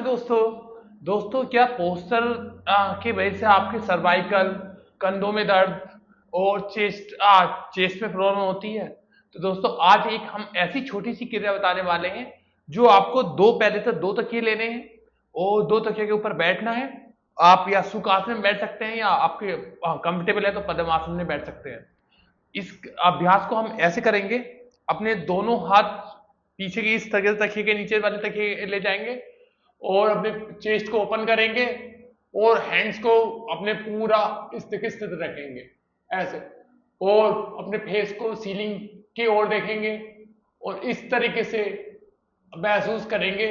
दोस्तों। दोस्तों, क्या पोस्टर की वजह से आपके सर्वाइकल, कंधों में दर्द और चेस्ट में प्रॉब्लम होती है? तो दोस्तों, आज एक हम ऐसी छोटी सी क्रिया बताने वाले हैं जो आपको पहले तो दो तकिए लेने हैं और दो तकिए के ऊपर बैठना है। आप या सुखासन में बैठ सकते हैं या आपके कंफर्टेबल है तो पद्मासन में बैठ सकते हैं। इस अभ्यास को हम ऐसे करेंगे, अपने दोनों हाथ पीछे की इस तकिए तकिए के नीचे वाले तकिए ले जाएंगे और अपने चेस्ट को ओपन करेंगे और हैंड्स को अपने पूरा स्थित रखेंगे ऐसे, और अपने फेस को सीलिंग की ओर देखेंगे और इस तरीके से महसूस करेंगे।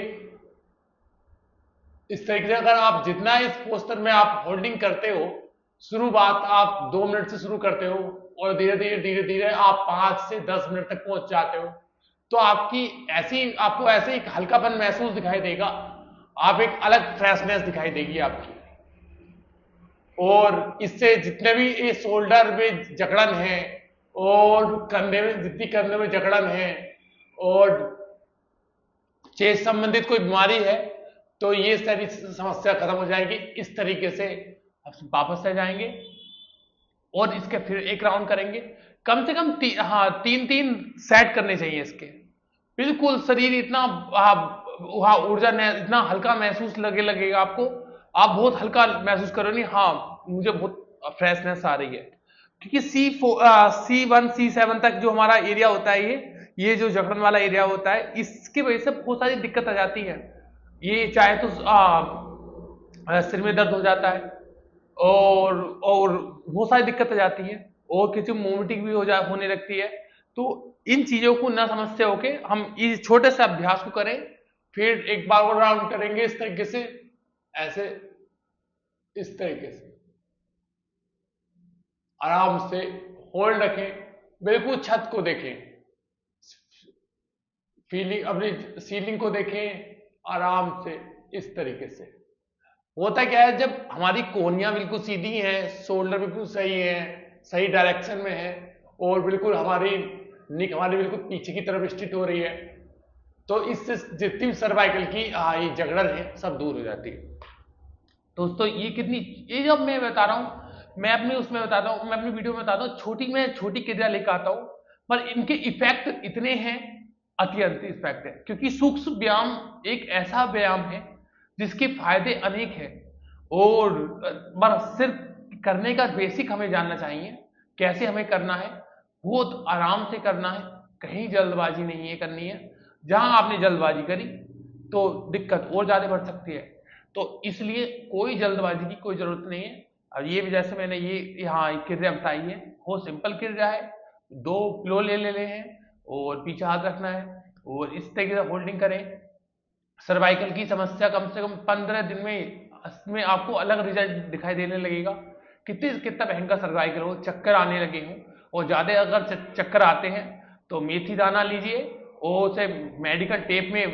इस तरीके से अगर आप जितना इस पोस्टर में आप होल्डिंग करते हो, शुरुआत आप 2 मिनट से शुरू करते हो और धीरे धीरे आप 5 से 10 मिनट तक पहुंच जाते हो, तो आपको ऐसे एक हल्कापन महसूस दिखाई देगा। आप एक अलग फ्रेशनेस दिखाई देगी आपकी। और इससे जितने भी ये शोल्डर में जकड़न है और कंधे में जकड़न है और चेस्ट संबंधित कोई बीमारी है, तो ये सारी समस्या खत्म हो जाएगी। इस तरीके से आप वापस आ जाएंगे और इसके फिर एक राउंड करेंगे। कम से कम तीन तीन सेट करने चाहिए इसके। बिल्कुल शरीर इतना ऊर्जा इतना हल्का महसूस लगेगा आपको। आप बहुत हल्का महसूस करोगे, हाँ मुझे बहुत फ्रेशनेस आ रही है। क्योंकि C1 C7 तक जो हमारा एरिया होता है, ये जो जकड़न वाला एरिया होता है, इसकी वजह से बहुत सारी दिक्कत आ जाती है। ये चाहे तो सिर में दर्द हो जाता है और बहुत सारी दिक्कत आ जाती है और किसी वोमिटिंग भी होने लगती है। तो इन चीजों को ना समझते होके हम इस छोटे से अभ्यास को करें। फिर एक बार और राउंड करेंगे इस तरीके से, ऐसे इस तरीके से आराम से होल्ड रखें। बिल्कुल छत को देखें, फीलिंग अपनी सीलिंग को देखें आराम से। इस तरीके से होता क्या है, जब हमारी कोहनियां बिल्कुल सीधी हैं, शोल्डर बिल्कुल सही है, सही डायरेक्शन में है और बिल्कुल हमारी बिल्कुल पीछे की तरफ स्ट्रेट हो रही है, तो इससे जितनी भी सर्वाइकल की ये जकड़न है सब दूर हो जाती है। दोस्तों, ये जब मैं बता रहा हूं, मैं अपने उसमें बताता हूं, मैं अपनी वीडियो में बताता हूं, मैं छोटी क्रिया लेकर आता हूं, पर इनके इफेक्ट इतने हैं, अत्यंत इफेक्ट है। क्योंकि सूक्ष्म व्यायाम एक ऐसा व्यायाम है जिसके फायदे अनेक हैं और बस सिर्फ करने का बेसिक हमें जानना चाहिए। कैसे हमें करना है, बहुत आराम से करना है, कहीं जल्दबाजी नहीं है करनी है। जहां आपने जल्दबाजी करी तो दिक्कत और ज्यादा बढ़ सकती है। तो इसलिए कोई जल्दबाजी की कोई जरूरत नहीं है। और ये भी जैसे मैंने ये यहाँ क्रिया बताई है, बहुत सिंपल क्रिया है। 2 पिलो ले लेने हैं और पीछे हाथ रखना है और इस तरीके से होल्डिंग करें। सर्वाइकल की समस्या कम से कम 15 दिन में आपको अलग रिजल्ट दिखाई देने लगेगा। कितना भयंकर सर्वाइकल हो, चक्कर आने लगे हों, और ज्यादा अगर चक्कर आते हैं तो मेथी दाना लीजिए और उसे मेडिकल टेप में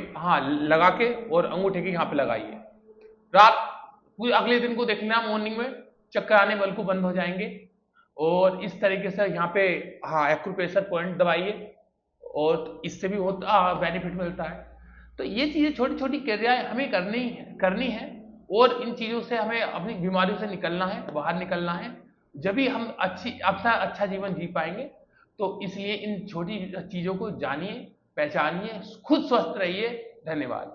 लगा के और अंगूठे के यहाँ पे लगाइए। रात पूरे अगले दिन को देखना, मॉर्निंग में चक्कर आने बिल्कुल बंद हो जाएंगे। और इस तरीके से यहाँ पे एक्यूप्रेशर पॉइंट दबाइए और इससे भी बहुत बेनिफिट मिलता है। तो ये चीजें छोटी छोटी क्रियाएं हमें करनी है और इन चीजों से हमें अपनी बीमारियों से निकलना है, बाहर निकलना है। जब भी हम अपना अच्छा जीवन जी पाएंगे। तो इसलिए इन छोटी चीजों को जानिए, पहचानिए, खुद स्वस्थ रहिए। धन्यवाद।